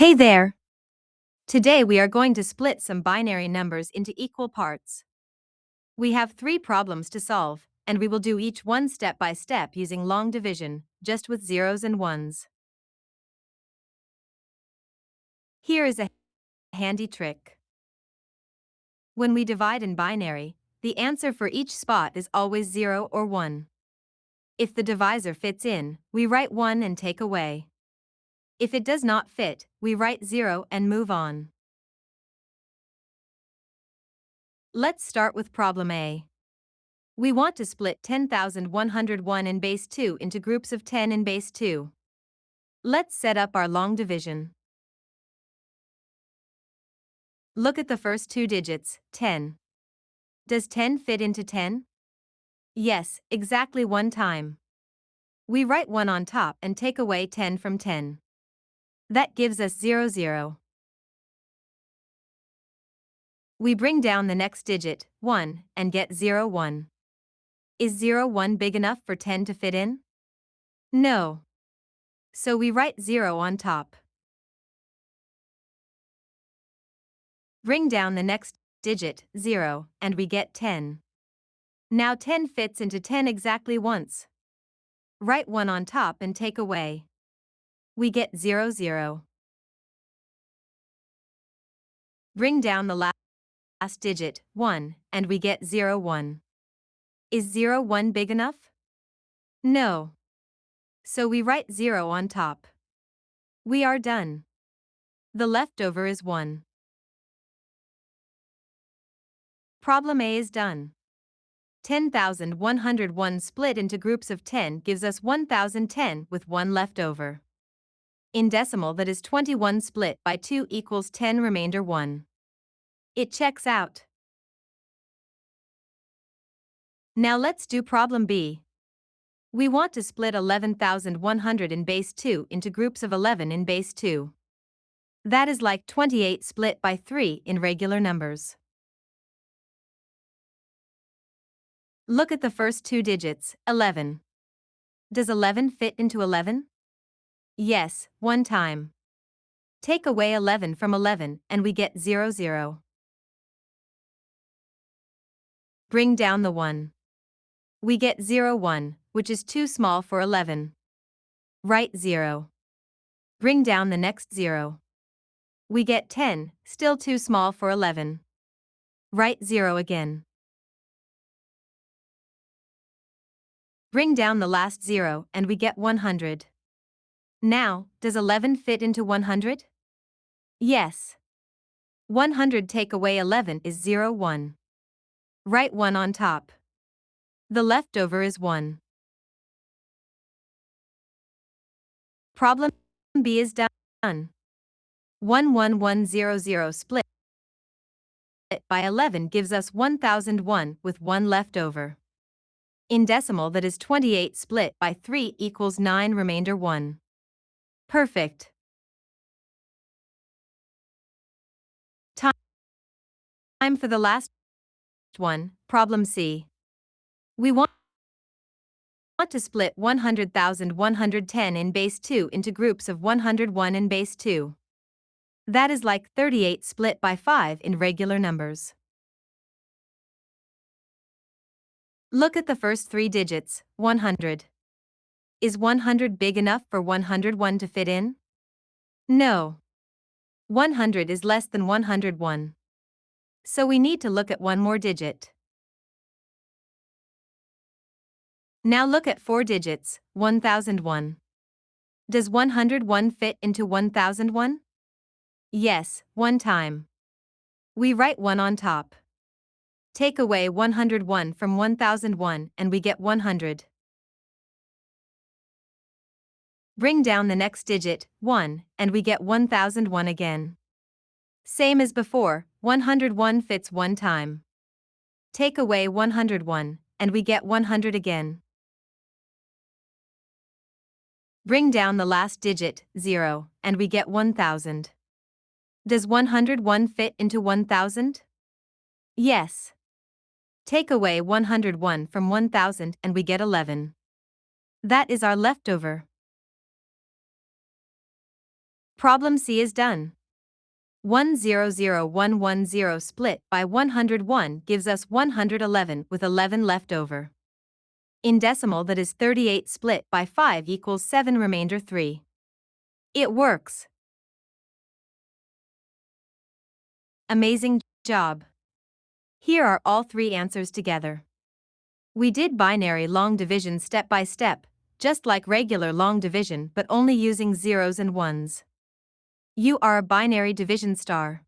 Hey there! Today we are going to split some binary numbers into equal parts. We have 3 problems to solve, and we will do each one step by step using long division, just with zeros and ones. Here is a handy trick. When we divide in binary, the answer for each spot is always 0 or 1. If the divisor fits in, we write 1 and take away. If it does not fit, we write 0 and move on. Let's start with problem A. We want to split 10,101 in base 2 into groups of 10 in base 2. Let's set up our long division. Look at the first 2 digits, 10. Does 10 fit into 10? Yes, exactly 1 time. We write 1 on top and take away 10 from 10. That gives us 0, 0. We bring down the next digit, 1, and get 0, 1. Is 0, 1 big enough for 10 to fit in? No. So we write 0 on top. Bring down the next digit, 0, and we get 10. Now 10 fits into 10 exactly once. Write 1 on top and take away. We get 0, 0. Bring down the last digit, 1, and we get 0, 1. Is 0, 1 big enough? No. So we write 0 on top. We are done. The leftover is 1. Problem A is done. 10,101 split into groups of 10 gives us 1,010 with 1 left over. In decimal, that is 21 split by 2 equals 10 remainder 1. It checks out. Now let's do problem B. We want to split 11,100 in base 2 into groups of 11 in base 2. That is like 28 split by 3 in regular numbers. Look at the first 2 digits, 11. Does 11 fit into 11? Yes, 1 time. Take away 11 from 11 and we get 0, 0. Bring down the 1. We get 0, 1, which is too small for 11. Write 0. Bring down the next 0. We get 10, still too small for 11. Write 0 again. Bring down the last 0 and we get 100. Now, does 11 fit into 100? Yes. 100 take away 11 is 0, 1. Write 1 on top. The leftover is 1. Problem B is done. 11100 split by 11 gives us 1001 with 1 left over. In decimal, that is 28 split by 3 equals 9 remainder 1. Perfect. Time for the last one, problem C. We want to split 100,110 in base 2 into groups of 101 in base 2. That is like 38 split by 5 in regular numbers. Look at the first 3 digits, 100. Is 100 big enough for 101 to fit in? No. 100 is less than 101. So we need to look at one more digit. Now look at 4 digits, 1001. Does 101 fit into 1001? Yes, 1 time. We write 1 on top. Take away 101 from 1001 and we get 100. Bring down the next digit, 1, and we get 1001 again. Same as before, 101 fits 1 time. Take away 101, and we get 100 again. Bring down the last digit, 0, and we get 1000. Does 101 fit into 1000? Yes. Take away 101 from 1000 and we get 11. That is our leftover. Problem C is done. 100110 split by 101 gives us 111 with 11 left over. In decimal, that is 38 split by 5 equals 7 remainder 3. It works. Amazing job. Here are all three answers together. We did binary long division step by step, just like regular long division but only using zeros and ones. You are a binary division star.